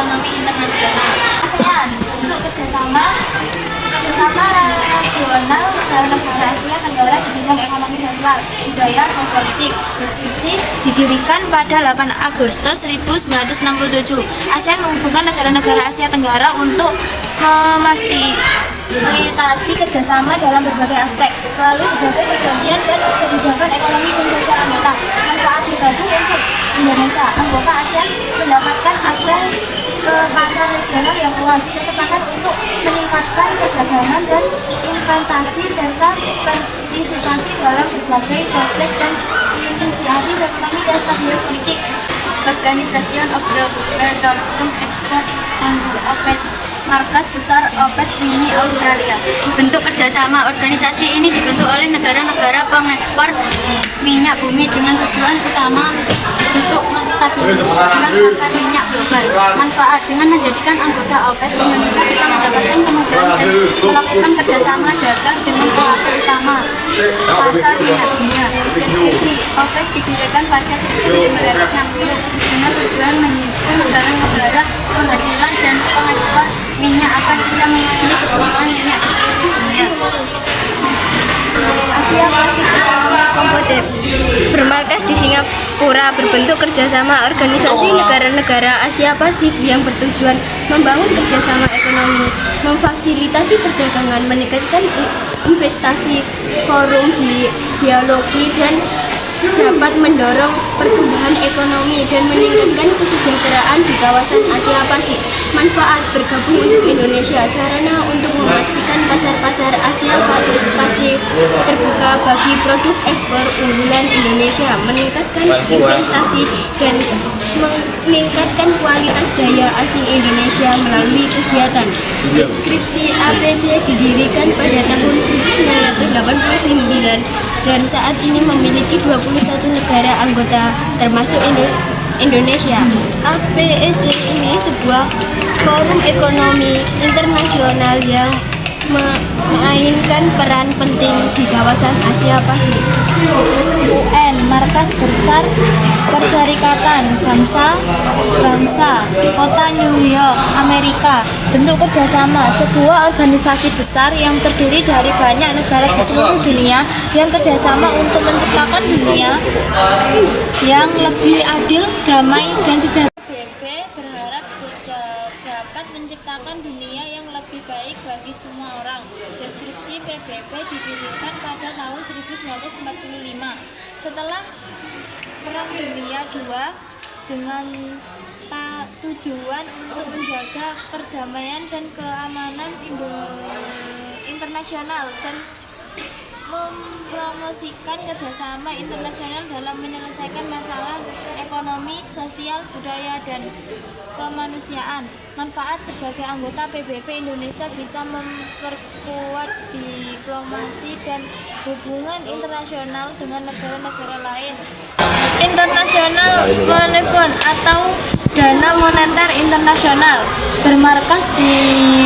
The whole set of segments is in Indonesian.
ekonomi internasional. ASEAN untuk kerjasama regional negara Asia Tenggara di bidang ekonomi sosial, budaya, dan politik. Deskripsi didirikan pada 8 Agustus 1967. ASEAN menghubungkan negara-negara Asia Tenggara untuk memfasilitasi kerjasama dalam berbagai aspek melalui berbagai perjanjian dan kebijakan ekonomi dan sosial anggota. Manfaat bergabung untuk Indonesia. Anggota ASEAN mendapatkan akses ke pasar regional yang luas, kesempatan untuk meningkatkan perdagangan dan investasi serta partisipasi dalam berbagai proyek dan inisiatif ekonomi dan stabilitas politik. Organisation of the World Export and OPEC, markas besar OPEC Mini Australia. Bentuk kerjasama organisasi ini dibentuk oleh negara-negara pengekspor minyak bumi dengan tujuan utama untuk menstabilisasi pasar minyak global. Manfaat dengan menjadikan anggota OPEC, Indonesia bisa mendapatkan kemudahan dan melakukan kerjasama dagang dengan pelaku utama pasar minyak dunia. Deskripsi OPEC didirikan pada 1960 dengan tujuan menyimpulkan negara-negara penghasilan dan pengekspor minyak akan bisa memenuhi kebutuhan minyak di seluruh dunia. Asia Pasifik Kompetitif bermarkas di Singapura, berbentuk kerjasama organisasi negara-negara Asia Pasifik yang bertujuan membangun kerjasama ekonomi, memfasilitasi perdagangan, meningkatkan investasi, forum dialogi dan dapat mendorong pertumbuhan ekonomi dan meningkatkan kesejahteraan di kawasan Asia Pasifik. Manfaat bergabung untuk Indonesia, sarana untuk memastikan pasar-pasar Asia Pasifik terbuka bagi produk ekspor unggulan Indonesia, meningkatkan investasi dan meningkatkan kualitas daya asing Indonesia melalui kegiatan. Deskripsi APC didirikan pada tahun 1989 dan saat ini memiliki 21 negara anggota termasuk Indonesia. APEC ini sebuah forum ekonomi internasional yang memainkan peran penting di kawasan Asia Pasifik. UN, markas besar Perserikatan Bangsa, Kota New York, Amerika. Bentuk kerjasama, sebuah organisasi besar yang terdiri dari banyak negara di seluruh dunia yang kerjasama untuk menciptakan dunia yang lebih adil, damai, dan sejahtera. PBB berharap dapat menciptakan dunia yang lebih baik bagi semua orang. Deskripsi PBB didirikan pada tahun 1945 setelah Perang Dunia II dengan tujuan untuk menjaga perdamaian dan keamanan internasional dan mempromosikan kerjasama internasional dalam menyelesaikan masalah ekonomi, sosial, budaya, dan kemanusiaan. Manfaat sebagai anggota PBB, Indonesia bisa memperkuat diplomasi dan hubungan internasional dengan negara-negara lain. International Monetary Fund atau Dana Moneter Internasional bermarkas di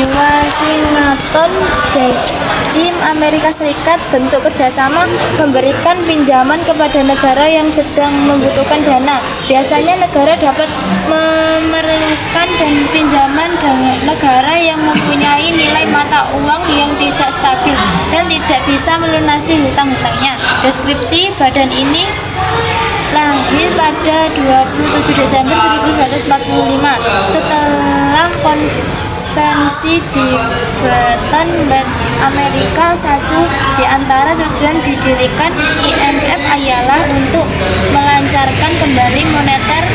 Washington DC, Amerika Serikat. Bentuk kerjasama memberikan pinjaman kepada negara yang sedang membutuhkan dana. Biasanya negara dapat memerlukan dan pinjaman dengan negara yang mempunyai nilai mata uang yang tidak stabil dan tidak bisa melunasi hutang-hutangnya. Deskripsi badan ini lahir pada 27 Desember 1945 setelah konvensi di Bretton Woods, Amerika. Satu di antara tujuan didirikan IMF ialah untuk melancarkan kembali moneter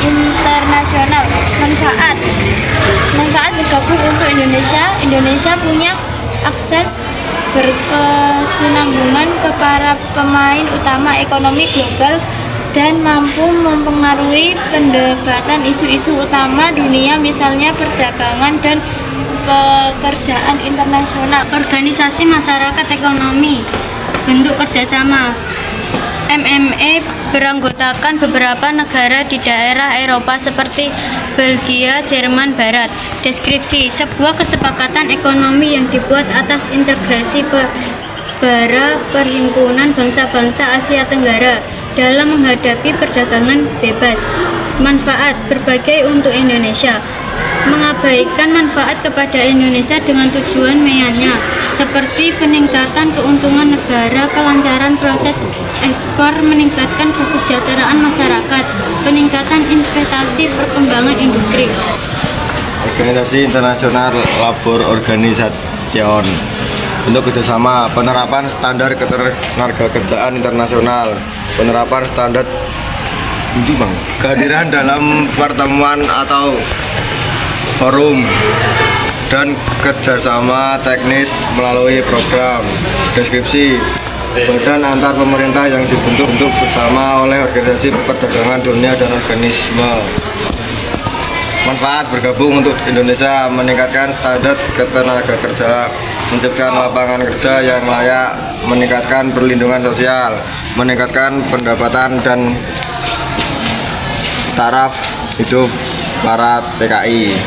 internasional. Manfaat bergabung untuk Indonesia punya akses berkesinambungan ke para pemain utama ekonomi global dan mampu mempengaruhi pendekatan isu-isu utama dunia, misalnya perdagangan dan pekerjaan internasional. Organisasi masyarakat ekonomi, bentuk kerjasama. MMA beranggotakan beberapa negara di daerah Eropa seperti Belgia, Jerman Barat. Deskripsi, sebuah kesepakatan ekonomi yang dibuat atas integrasi para perhimpunan bangsa-bangsa Asia Tenggara dalam menghadapi perdagangan bebas. Manfaat berbagai untuk Indonesia. mengabaikan manfaat kepada Indonesia dengan tujuan meyanya, seperti peningkatan keuntungan negara, kelancaran proses ekspor, meningkatkan kesejahteraan masyarakat, peningkatan investasi, perkembangan industri. Organisasi Internasional Labor Organisation untuk kerjasama, penerapan standar ketenagakerjaan internasional, penerapan standar kehadiran dalam pertemuan atau forum, dan kerjasama teknis melalui program. Deskripsi badan antar pemerintah yang dibentuk bersama oleh Organisasi Perdagangan Dunia dan organisme. Manfaat bergabung untuk Indonesia: meningkatkan standar ketenagakerjaan, menciptakan lapangan kerja yang layak, meningkatkan perlindungan sosial, meningkatkan pendapatan dan taraf hidup para TKI.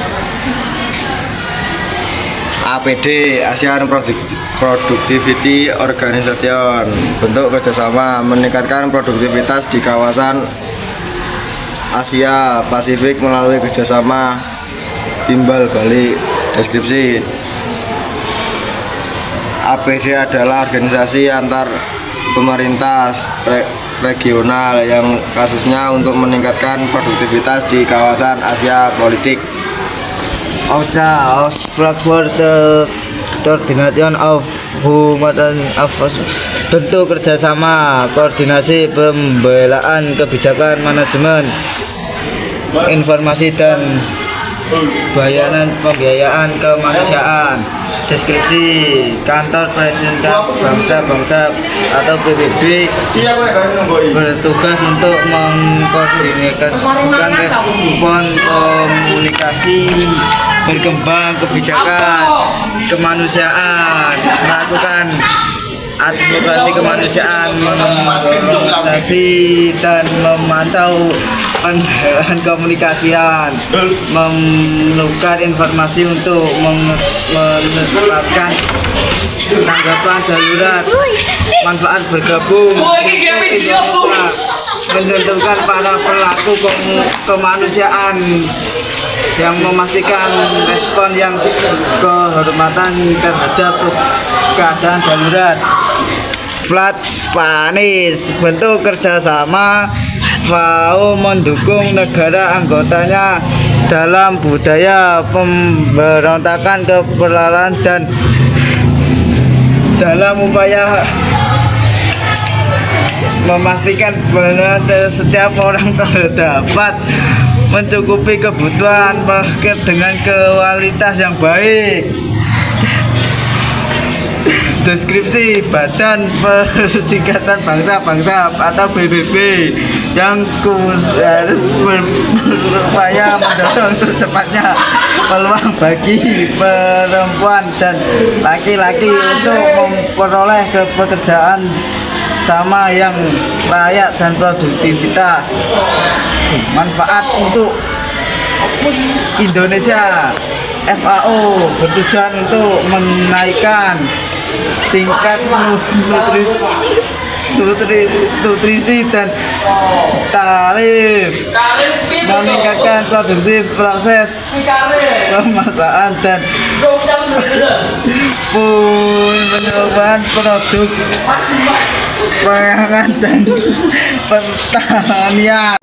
APD, ASEAN Productivity Organization, bentuk kerjasama meningkatkan produktivitas di kawasan Asia Pasifik melalui kerjasama timbal balik. Deskripsi: APD adalah organisasi antar pemerintah regional yang kasusnya untuk meningkatkan produktivitas di kawasan Asia Politik. OCHA, Frankfurt Coordination of Human Affairs, bentuk kerjasama koordinasi pembelaan kebijakan manajemen informasi dan pembiayaan kemanusiaan. Deskripsi: kantor Presiden Bangsa-Bangsa atau PBB bertugas untuk mengkoordinasikan respon komunikasi berkembang kebijakan kemanusiaan, melakukan advokasi kemanusiaan, mengkoordinasi dan memantau pendalaan komunikasian, menukar informasi untuk menetapkan tanggapan darurat. Manfaat bergabung menentukan para pelaku kemanusiaan yang memastikan respon yang kehormatan terhadap keadaan darurat. Flat Panis, bentuk kerjasama FAO mendukung negara anggotanya dalam budaya pemberontakan keperlahan dan dalam upaya memastikan bahwa setiap orang terdapat mencukupi kebutuhan dengan kualitas yang baik. Deskripsi: Badan Perserikatan Bangsa-Bangsa atau PBB yang harus berupaya mendorong tercapainya peluang bagi perempuan dan laki-laki untuk memperoleh pekerjaan sama yang layak dan produktivitas. Manfaat untuk Indonesia: FAO bertujuan untuk menaikkan tingkat nutrisi dan tarif, meningkatkan produksi proses pemasaran dan penyuluhan produk pangan dan pertanian.